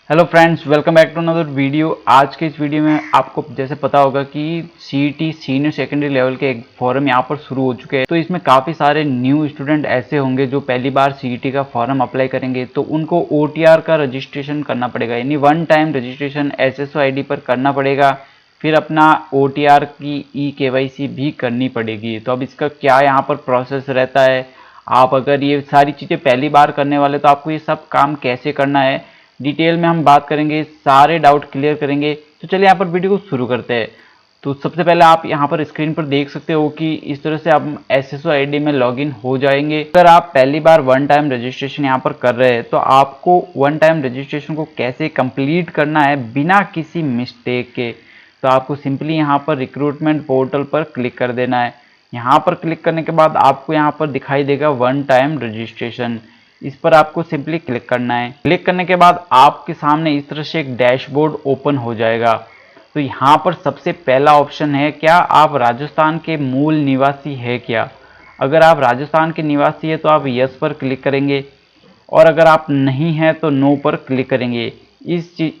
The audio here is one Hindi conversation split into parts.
Hello friends, welcome back to another video. आज के इस वीडियो में आपको जैसे पता होगा कि सीईटी सीनियर सेकेंडरी लेवल के एक फॉर्म यहाँ पर शुरू हो चुके हैं। तो इसमें काफ़ी सारे न्यू स्टूडेंट ऐसे होंगे जो पहली बार सीईटी का फॉर्म अप्लाई करेंगे, तो उनको ओटीआर का रजिस्ट्रेशन करना पड़ेगा, यानी one time registration SSO ID पर करना पड़ेगा। फिर अपना ओटीआर की केवाईसी भी करनी पड़ेगी। तो अब इसका क्या यहाँ पर प्रोसेस रहता है, आप अगर ये सारी चीज़ें पहली बार करने वाले तो आपको ये सब काम कैसे करना है, डिटेल में हम बात करेंगे, सारे डाउट क्लियर करेंगे। तो चलिए यहाँ पर वीडियो को शुरू करते हैं। तो सबसे पहले आप यहाँ पर स्क्रीन पर देख सकते हो कि इस तरह से आप एसएसओ आईडी में लॉगिन हो जाएंगे। अगर आप पहली बार वन टाइम रजिस्ट्रेशन यहाँ पर कर रहे हैं तो आपको वन टाइम रजिस्ट्रेशन को कैसे कंप्लीट करना है बिना किसी मिस्टेक के, तो आपको सिंपली यहाँ पर रिक्रूटमेंट पोर्टल पर क्लिक कर देना है। यहाँ पर क्लिक करने के बाद आपको यहाँ पर दिखाई देगा वन टाइम रजिस्ट्रेशन, इस पर आपको सिंपली क्लिक करना है। क्लिक करने के बाद आपके सामने इस तरह से एक डैशबोर्ड ओपन हो जाएगा। तो यहाँ पर सबसे पहला ऑप्शन है, क्या आप राजस्थान के मूल निवासी है क्या। अगर आप राजस्थान के निवासी है तो आप यस पर क्लिक करेंगे, और अगर आप नहीं हैं तो नो पर क्लिक करेंगे।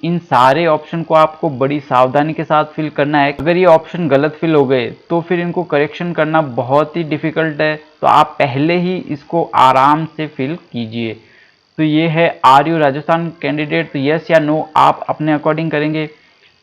इन सारे ऑप्शन को आपको बड़ी सावधानी के साथ फिल करना है। अगर ये ऑप्शन गलत फिल हो गए तो फिर इनको करेक्शन करना बहुत ही डिफिकल्ट है, तो आप पहले ही इसको आराम से फिल कीजिए। तो ये है आर यू राजस्थान कैंडिडेट, तो यस या नो आप अपने अकॉर्डिंग करेंगे।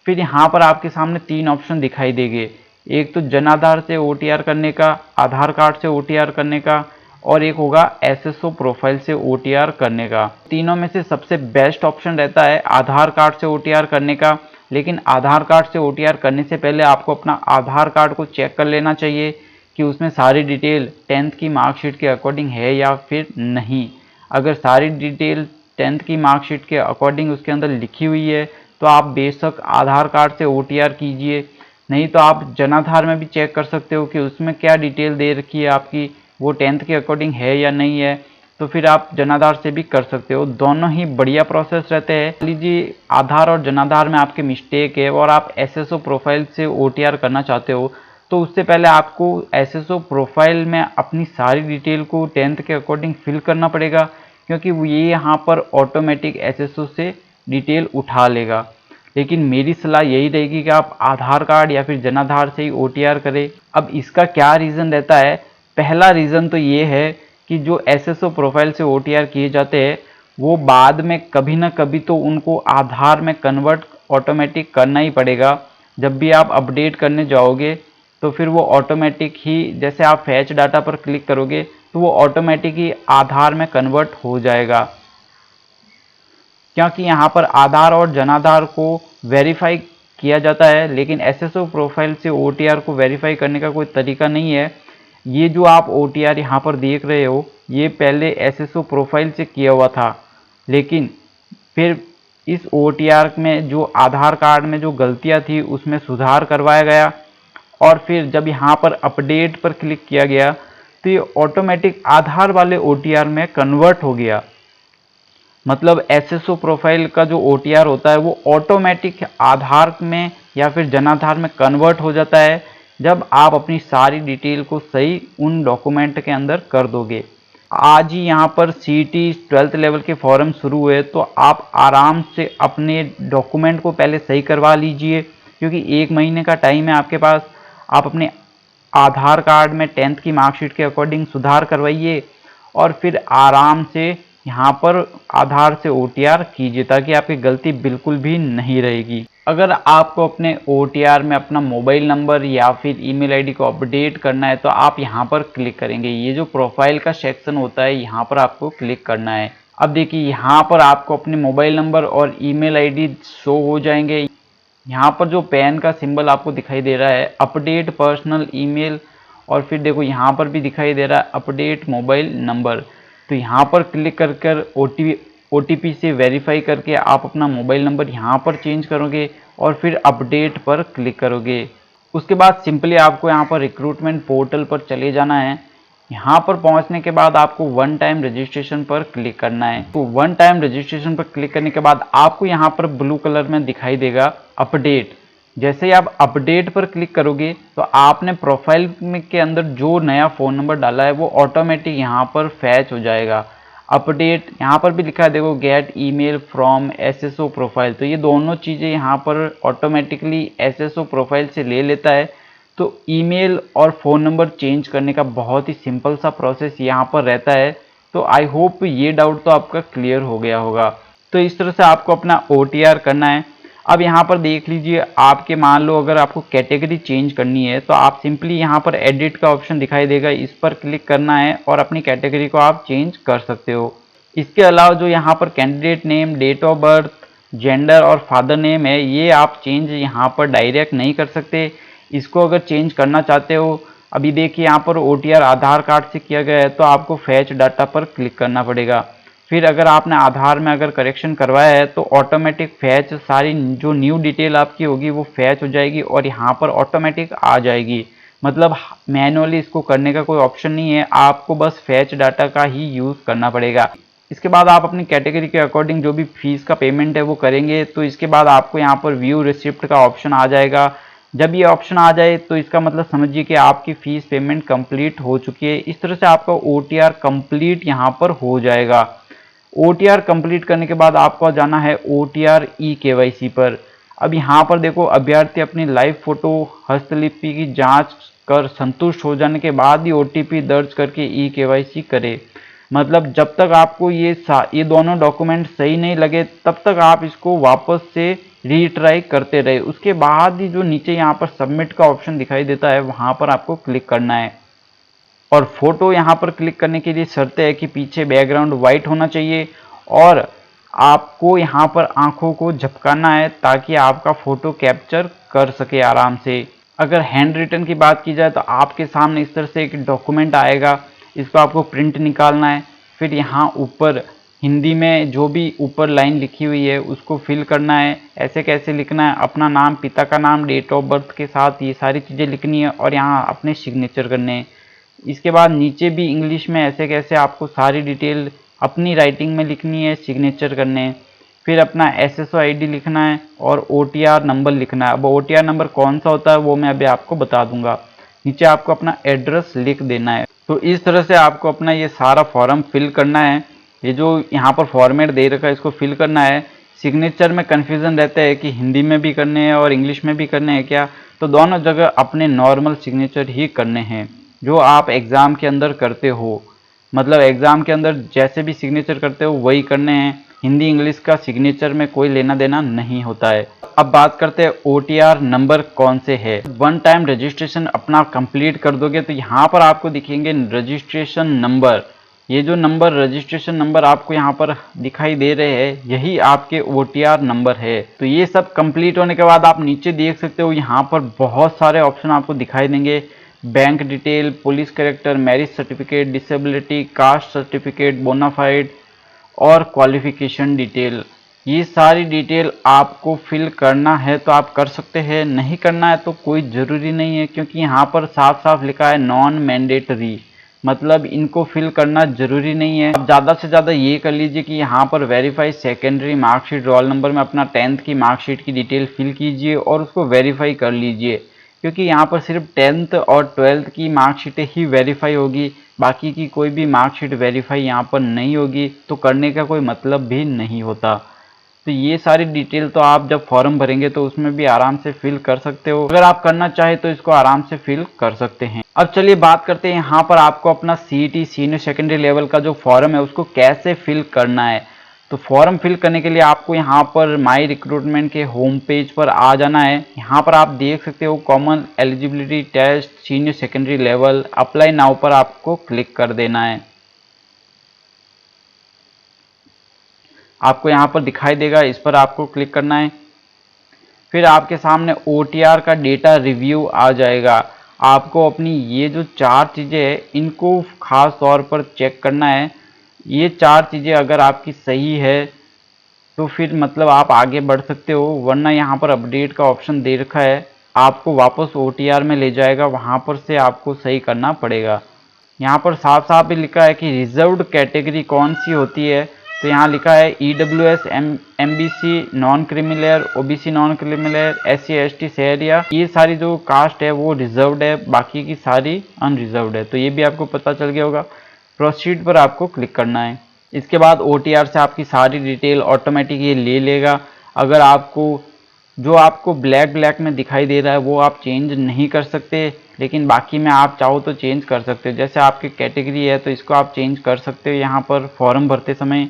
फिर यहाँ पर आपके सामने तीन ऑप्शन दिखाई देंगे, एक तो जन आधार से ओटीआर करने का, आधार कार्ड से ओटीआर करने का, और एक होगा एसएसओ प्रोफाइल से ओटीआर करने का। तीनों में से सबसे बेस्ट ऑप्शन रहता है आधार कार्ड से ओटीआर करने का। लेकिन आधार कार्ड से ओटीआर करने से पहले आपको अपना आधार कार्ड को चेक कर लेना चाहिए कि उसमें सारी डिटेल 10th की मार्कशीट के अकॉर्डिंग है या फिर नहीं। अगर सारी डिटेल 10th की मार्कशीट के अकॉर्डिंग उसके अंदर लिखी हुई है तो आप बेशक आधार कार्ड से ओटीआर कीजिए, नहीं तो आप जनाधार में भी चेक कर सकते हो कि उसमें क्या डिटेल दे रखी है आपकी, वो 10th के अकॉर्डिंग है या नहीं है। तो फिर आप जनाधार से भी कर सकते हो, दोनों ही बढ़िया प्रोसेस रहते हैं। लीजिए आधार और जनाधार में आपके मिस्टेक है और आप एसएसओ प्रोफाइल से ओटीआर करना चाहते हो, तो उससे पहले आपको एसएसओ प्रोफाइल में अपनी सारी डिटेल को 10th के अकॉर्डिंग फिल करना पड़ेगा, क्योंकि ये यहाँ पर ऑटोमेटिक एसएसओ से डिटेल उठा लेगा। लेकिन मेरी सलाह यही रहेगी कि आप आधार कार्ड या फिर जनाधार से ही ओटीआर करें। अब इसका क्या रीज़न रहता है, पहला रीज़न तो ये है कि जो एसएसओ प्रोफाइल से ओटीआर किए जाते हैं वो बाद में कभी ना कभी तो उनको आधार में कन्वर्ट ऑटोमेटिक करना ही पड़ेगा। जब भी आप अपडेट करने जाओगे तो फिर वो ऑटोमेटिक ही, जैसे आप फैच डाटा पर क्लिक करोगे तो वो ऑटोमेटिक ही आधार में कन्वर्ट हो जाएगा, क्योंकि यहाँ पर आधार और जनाधार को वेरीफाई किया जाता है, लेकिन एसएसओ प्रोफाइल से ओटीआर को वेरीफाई करने का कोई तरीका नहीं है। ये जो आप ओटीआर यहाँ पर देख रहे हो ये पहले एसएसओ प्रोफाइल से किया हुआ था, लेकिन फिर इस ओटीआर में जो आधार कार्ड में जो गलतियाँ थी उसमें सुधार करवाया गया, और फिर जब यहाँ पर अपडेट पर क्लिक किया गया तो ये ऑटोमेटिक आधार वाले ओटीआर में कन्वर्ट हो गया। मतलब एसएसओ प्रोफाइल का जो ओटीआर होता है वो ऑटोमेटिक आधार में या फिर जनाधार में कन्वर्ट हो जाता है जब आप अपनी सारी डिटेल को सही उन डॉक्यूमेंट के अंदर कर दोगे। आज ही यहाँ पर सीईटी 12th लेवल के फॉर्म शुरू हुए, तो आप आराम से अपने डॉक्यूमेंट को पहले सही करवा लीजिए, क्योंकि 1 महीने का टाइम है आपके पास। आप अपने आधार कार्ड में 10th की मार्कशीट के अकॉर्डिंग सुधार करवाइए और फिर आराम से यहाँ पर आधार से ओटीआर कीजिए, ताकि आपकी गलती बिल्कुल भी नहीं रहेगी। अगर आपको अपने ओटीआर में अपना मोबाइल नंबर या फिर ईमेल आईडी को अपडेट करना है तो आप यहाँ पर क्लिक करेंगे। ये जो प्रोफाइल का सेक्शन होता है यहाँ पर आपको क्लिक करना है। अब देखिए यहाँ पर आपको अपने मोबाइल नंबर और ईमेल आईडी शो हो जाएंगे। यहाँ पर जो पेन का सिंबल आपको दिखाई दे रहा है अपडेट पर्सनल ईमेल, और फिर देखो यहाँ पर भी दिखाई दे रहा है अपडेट मोबाइल नंबर। तो यहाँ पर क्लिक कर ओटीपी से वेरीफाई करके आप अपना मोबाइल नंबर यहाँ पर चेंज करोगे और फिर अपडेट पर क्लिक करोगे। उसके बाद सिंपली आपको यहाँ पर रिक्रूटमेंट पोर्टल पर चले जाना है। यहाँ पर पहुँचने के बाद आपको वन टाइम रजिस्ट्रेशन पर क्लिक करना है। तो वन टाइम रजिस्ट्रेशन पर क्लिक करने के बाद आपको यहाँ पर ब्लू कलर में दिखाई देगा अपडेट। जैसे ही आप अपडेट पर क्लिक करोगे तो आपने प्रोफाइल के अंदर जो नया फ़ोन नंबर डाला है वो ऑटोमेटिक यहाँ पर फैच हो जाएगा। अपडेट, यहाँ पर भी लिखा है देखो gate email from SSO profile. तो ये दोनों चीज़ें यहाँ पर ऑटोमेटिकली एसएसओ प्रोफाइल से ले लेता है। तो ईमेल और फ़ोन नंबर चेंज करने का बहुत ही सिंपल सा प्रोसेस यहाँ पर रहता है। तो आई होप ये डाउट तो आपका क्लियर हो गया होगा। तो इस तरह से आपको अपना OTR करना है। अब यहाँ पर देख लीजिए, आपके मान लो अगर आपको कैटेगरी चेंज करनी है तो आप सिंपली यहाँ पर एडिट का ऑप्शन दिखाई देगा, इस पर क्लिक करना है और अपनी कैटेगरी को आप चेंज कर सकते हो। इसके अलावा जो यहाँ पर candidate name, date of birth, gender और फादर नेम है, ये आप चेंज यहाँ पर डायरेक्ट नहीं कर सकते। इसको अगर चेंज करना चाहते हो, अभी देखिए यहाँ पर OTR आधार कार्ड से किया गया है तो आपको फैच डाटा पर क्लिक करना पड़ेगा। फिर अगर आपने आधार में अगर करेक्शन करवाया है तो ऑटोमेटिक फैच, सारी जो न्यू डिटेल आपकी होगी वो फैच हो जाएगी और यहाँ पर ऑटोमेटिक आ जाएगी। मतलब मैनुअली इसको करने का कोई ऑप्शन नहीं है, आपको बस फैच डाटा का ही यूज़ करना पड़ेगा। इसके बाद आप अपनी कैटेगरी के अकॉर्डिंग जो भी फीस का पेमेंट है वो करेंगे। तो इसके बाद आपको यहाँ पर व्यू रिसिप्ट का ऑप्शन आ जाएगा। जब ये ऑप्शन आ जाए तो इसका मतलब समझिए कि आपकी फ़ीस पेमेंट कंप्लीट हो चुकी है। इस तरह से आपका OTR कंप्लीट यहाँ पर हो जाएगा। OTR कंप्लीट करने के बाद आपको जाना है OTR eKYC पर। अब यहाँ पर देखो, अभ्यर्थी अपनी लाइव फोटो हस्तलिपि की जांच कर संतुष्ट हो जाने के बाद ही OTP दर्ज करके eKYC करे। मतलब जब तक आपको ये दोनों डॉक्यूमेंट सही नहीं लगे तब तक आप इसको वापस से रीट्राई करते रहे। उसके बाद ही जो नीचे यहाँ पर सबमिट का ऑप्शन दिखाई देता है वहाँ पर आपको क्लिक करना है। और फोटो यहाँ पर क्लिक करने के लिए शर्त है कि पीछे बैकग्राउंड वाइट होना चाहिए और आपको यहाँ पर आंखों को झपकाना है ताकि आपका फोटो कैप्चर कर सके आराम से। अगर हैंड रिटन की बात की जाए तो आपके सामने इस तरह से एक डॉक्यूमेंट आएगा, इसको आपको प्रिंट निकालना है। फिर यहाँ ऊपर हिंदी में जो भी ऊपर लाइन लिखी हुई है उसको फिल करना है। ऐसे कैसे लिखना है, अपना नाम, पिता का नाम, डेट ऑफ बर्थ के साथ ये सारी चीज़ें लिखनी है और यहाँ अपने सिग्नेचर करने हैं। इसके बाद नीचे भी इंग्लिश में ऐसे कैसे आपको सारी डिटेल अपनी राइटिंग में लिखनी है, सिग्नेचर करने हैं। फिर अपना SSO ID लिखना है और OTR नंबर लिखना है। अब OTR नंबर कौन सा होता है वो मैं अभी आपको बता दूंगा। नीचे आपको अपना एड्रेस लिख देना है। तो इस तरह से आपको अपना ये सारा फॉर्म फिल करना है। ये जो यहाँ पर फॉर्मेट दे रखा है इसको फिल करना है। सिग्नेचर में कन्फ्यूज़न रहता है कि हिंदी में भी करने हैं और इंग्लिश में भी करने हैं क्या, तो दोनों जगह अपने नॉर्मल सिग्नेचर ही करने हैं जो आप एग्ज़ाम के अंदर करते हो। मतलब एग्ज़ाम के अंदर जैसे भी सिग्नेचर करते हो वही करने हैं। हिंदी इंग्लिश का सिग्नेचर में कोई लेना देना नहीं होता है। अब बात करते हैं OTR नंबर कौन से है। वन टाइम रजिस्ट्रेशन अपना कंप्लीट कर दोगे तो यहाँ पर आपको दिखेंगे रजिस्ट्रेशन नंबर। ये जो नंबर, रजिस्ट्रेशन नंबर आपको यहाँ पर दिखाई दे रहे हैं, यही आपके OTR नंबर है। तो ये सब कंप्लीट होने के बाद आप नीचे देख सकते हो यहाँ पर बहुत सारे ऑप्शन आपको दिखाई देंगे। Bank detail, police character, marriage certificate, disability, caste certificate, bonafide और क्वालिफिकेशन डिटेल। ये सारी डिटेल आपको फिल करना है तो आप कर सकते हैं, नहीं करना है तो कोई ज़रूरी नहीं है, क्योंकि यहाँ पर साफ साफ लिखा है नॉन मैंडेटरी। मतलब इनको फिल करना ज़रूरी नहीं है। आप ज़्यादा से ज़्यादा ये कर लीजिए कि यहाँ पर verify secondary marksheet, roll number में अपना 10th की मार्कशीट की डिटेल फिल कीजिए और उसको वेरीफाई कर लीजिए, क्योंकि यहाँ पर सिर्फ 10th और 12th की मार्कशीटें ही वेरीफाई होगी, बाकी की कोई भी मार्कशीट वेरीफाई यहाँ पर नहीं होगी, तो करने का कोई मतलब भी नहीं होता। तो ये सारी डिटेल तो आप जब फॉर्म भरेंगे तो उसमें भी आराम से फिल कर सकते हो। अगर आप करना चाहे तो इसको आराम से फिल कर सकते हैं। अब चलिए बात करते हैं यहाँ पर आपको अपना CET सीनियर सेकेंडरी लेवल का जो फॉर्म है उसको कैसे फिल करना है। तो फॉर्म फिल करने के लिए आपको यहाँ पर माई रिक्रूटमेंट के होम पेज पर आ जाना है। यहाँ पर आप देख सकते हो common eligibility test senior secondary level, apply now पर आपको क्लिक कर देना है। आपको यहाँ पर दिखाई देगा, इस पर आपको क्लिक करना है। फिर आपके सामने OTR का डेटा रिव्यू आ जाएगा। आपको अपनी ये जो 4 चीज़ें हैं इनको खास तौर पर चेक करना है। ये 4 चीज़ें अगर आपकी सही है तो फिर मतलब आप आगे बढ़ सकते हो, वरना यहाँ पर अपडेट का ऑप्शन दे रखा है, आपको वापस OTR में ले जाएगा, वहाँ पर से आपको सही करना पड़ेगा। यहाँ पर साफ साफ भी लिखा है कि रिजर्व्ड कैटेगरी कौन सी होती है। तो यहाँ लिखा है EWS, MBC non creamy layer, OBC non creamy layer, SC ST शहरिया, ये सारी जो कास्ट है वो रिजर्व्ड है, बाकी की सारी अनरिजर्व्ड है। तो ये भी आपको पता चल गया होगा। प्रोसीड पर आपको क्लिक करना है। इसके बाद OTR से आपकी सारी डिटेल ऑटोमेटिक ये ले लेगा। अगर आपको जो आपको ब्लैक में दिखाई दे रहा है वो आप चेंज नहीं कर सकते, लेकिन बाकी में आप चाहो तो चेंज कर सकते हो। जैसे आपकी कैटेगरी है तो इसको आप चेंज कर सकते हो यहाँ पर फॉर्म भरते समय।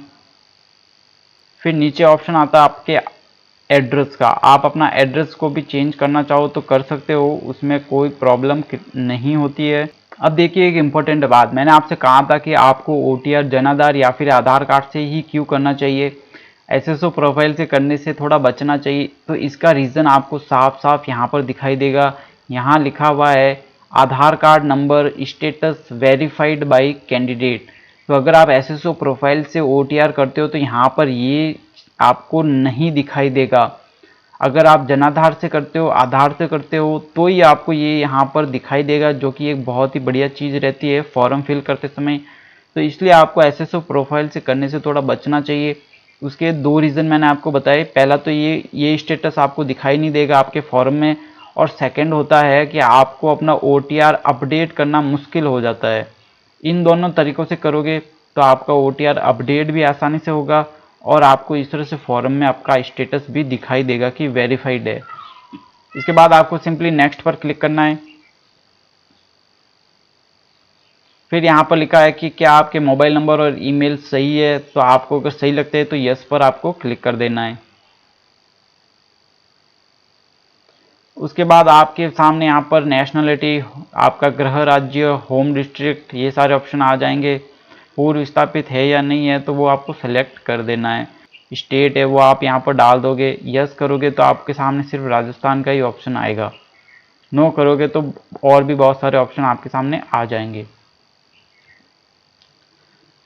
फिर नीचे ऑप्शन आता है आपके एड्रेस का, आप अपना एड्रेस को भी चेंज करना चाहो तो कर सकते हो, उसमें कोई प्रॉब्लम नहीं होती है। अब देखिए एक इम्पोर्टेंट बात, मैंने आपसे कहा था कि आपको OTR जनाधार या फिर आधार कार्ड से ही क्यों करना चाहिए, SSO प्रोफाइल से करने से थोड़ा बचना चाहिए। तो इसका रीज़न आपको साफ साफ यहाँ पर दिखाई देगा। यहाँ लिखा हुआ है Aadhaar card number status verified by candidate. तो अगर आप SSO प्रोफाइल से OTR करते हो तो यहाँ पर ये आपको नहीं दिखाई देगा। अगर आप जनाधार से करते हो, आधार से करते हो, तो ही आपको ये यहाँ पर दिखाई देगा, जो कि एक बहुत ही बढ़िया चीज़ रहती है फॉर्म फिल करते समय। तो इसलिए आपको SSO प्रोफाइल से करने से थोड़ा बचना चाहिए। उसके दो रीज़न मैंने आपको बताए। पहला तो ये स्टेटस आपको दिखाई नहीं देगा आपके फॉर्म में, और सेकंड होता है कि आपको अपना OTR अपडेट करना मुश्किल हो जाता है। इन दोनों तरीक़ों से करोगे तो आपका OTR अपडेट भी आसानी से होगा और आपको इस तरह से फॉर्म में आपका स्टेटस भी दिखाई देगा कि वेरीफाइड है। इसके बाद आपको सिंपली नेक्स्ट पर क्लिक करना है। फिर यहाँ पर लिखा है कि क्या आपके मोबाइल नंबर और ईमेल सही है, तो आपको अगर सही लगते हैं तो यस पर आपको क्लिक कर देना है। उसके बाद आपके सामने यहाँ पर नेशनलिटी, आपका गृह राज्य, होम डिस्ट्रिक्ट, ये सारे ऑप्शन आ जाएंगे। पूर्व स्थापित है या नहीं है तो वो आपको सेलेक्ट कर देना है। स्टेट है वो आप यहाँ पर डाल दोगे। यस करोगे तो आपके सामने सिर्फ राजस्थान का ही ऑप्शन आएगा। नो करोगे तो और भी बहुत सारे ऑप्शन आपके सामने आ जाएंगे।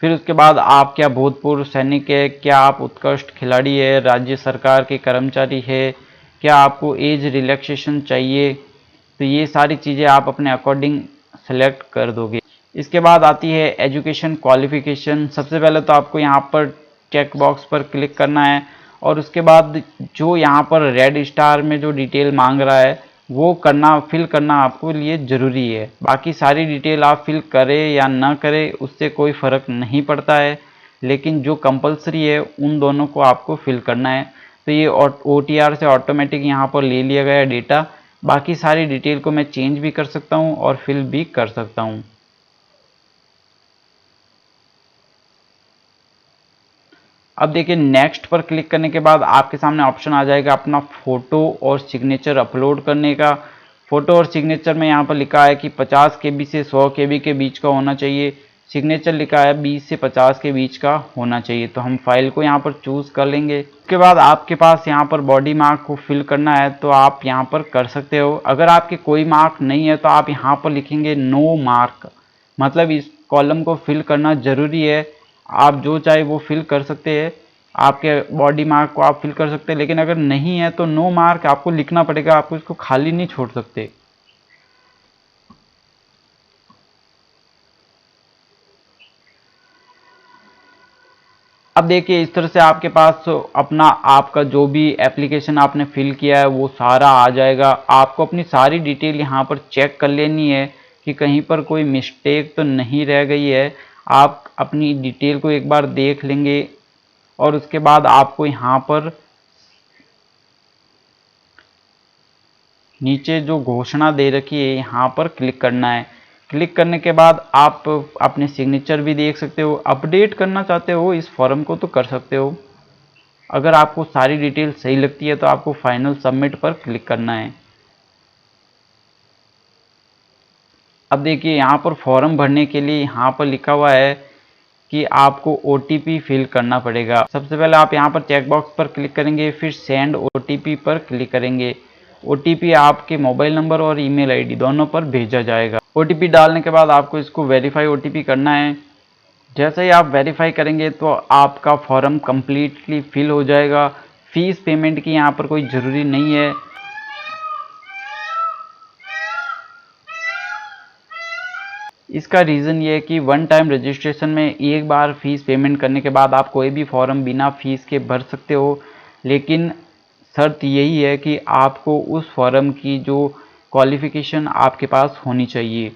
फिर उसके बाद आप क्या भूतपूर्व सैनिक है, क्या आप उत्कृष्ट खिलाड़ी है, राज्य सरकार के कर्मचारी है, क्या आपको एज रिलैक्सेशन चाहिए, तो ये सारी चीज़ें आप अपने अकॉर्डिंग सेलेक्ट कर दोगे। इसके बाद आती है एजुकेशन क्वालिफिकेशन। सबसे पहले तो आपको यहाँ पर चेक बॉक्स पर क्लिक करना है और उसके बाद जो यहाँ पर रेड स्टार में जो डिटेल मांग रहा है वो फिल करना आपको लिए ज़रूरी है। बाकी सारी डिटेल आप फिल करें या ना करें उससे कोई फ़र्क नहीं पड़ता है, लेकिन जो कंपलसरी है उन दोनों को आपको फिल करना है। तो ये OTR से ऑटोमेटिक यहाँ पर ले लिया गया डेटा। बाकी सारी डिटेल को मैं चेंज भी कर सकता हूँ और फिल भी कर सकता हूँ। अब देखिए नेक्स्ट पर क्लिक करने के बाद आपके सामने ऑप्शन आ जाएगा अपना फ़ोटो और सिग्नेचर अपलोड करने का। फ़ोटो और सिग्नेचर में यहाँ पर लिखा है कि 50 KB से 100 KB के बीच का होना चाहिए। सिग्नेचर लिखा है 20 से 50 के बीच का होना चाहिए। तो हम फाइल को यहाँ पर चूज़ कर लेंगे। उसके बाद आपके पास यहाँ पर बॉडी मार्क को फिल करना है तो आप यहाँ पर कर सकते हो। अगर आपके कोई मार्क नहीं है तो आप यहाँ पर लिखेंगे नो मार्क, मतलब इस कॉलम को फिल करना ज़रूरी है। आप जो चाहे वो फिल कर सकते हैं, आपके बॉडी मार्क को आप फिल कर सकते हैं, लेकिन अगर नहीं है तो नो मार्क आपको लिखना पड़ेगा, आपको इसको खाली नहीं छोड़ सकते। अब देखिए इस तरह से आपके पास अपना आपका जो भी एप्लीकेशन आपने फिल किया है वो सारा आ जाएगा। आपको अपनी सारी डिटेल यहाँ पर चेक कर लेनी है कि कहीं पर कोई मिस्टेक तो नहीं रह गई है। आप अपनी डिटेल को एक बार देख लेंगे और उसके बाद आपको यहाँ पर नीचे जो घोषणा दे रखी है यहाँ पर क्लिक करना है। क्लिक करने के बाद आप अपने सिग्नेचर भी देख सकते हो। अपडेट करना चाहते हो इस फॉर्म को तो कर सकते हो। अगर आपको सारी डिटेल सही लगती है तो आपको फाइनल सबमिट पर क्लिक करना है। अब देखिए यहाँ पर फॉर्म भरने के लिए यहाँ पर लिखा हुआ है कि आपको OTP फिल करना पड़ेगा। सबसे पहले आप यहाँ पर चेक बॉक्स पर क्लिक करेंगे, फिर सेंड OTP पर क्लिक करेंगे। OTP आपके मोबाइल नंबर और ईमेल आईडी दोनों पर भेजा जाएगा। OTP डालने के बाद आपको इसको वेरीफाई OTP करना है। जैसे ही आप वेरीफाई करेंगे तो आपका फॉर्म कम्प्लीटली फिल हो जाएगा। फीस पेमेंट की यहाँ पर कोई ज़रूरी नहीं है। इसका रीज़न ये है कि वन टाइम रजिस्ट्रेशन में एक बार फीस पेमेंट करने के बाद आप कोई भी फॉर्म बिना फीस के भर सकते हो, लेकिन शर्त यही है कि आपको उस फॉर्म की जो क्वालिफ़िकेशन आपके पास होनी चाहिए।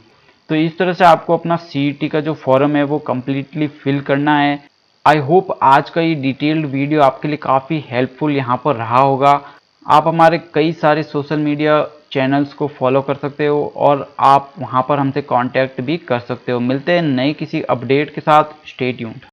तो इस तरह से आपको अपना CET का जो फॉर्म है वो कम्प्लीटली फिल करना है। आई होप आज का ये डिटेल्ड वीडियो आपके लिए काफ़ी हेल्पफुल यहाँ पर रहा होगा। आप हमारे कई सारे सोशल मीडिया चैनल्स को फॉलो कर सकते हो और आप वहाँ पर हमसे कांटेक्ट भी कर सकते हो। मिलते हैं नए किसी अपडेट के साथ। Stay tuned.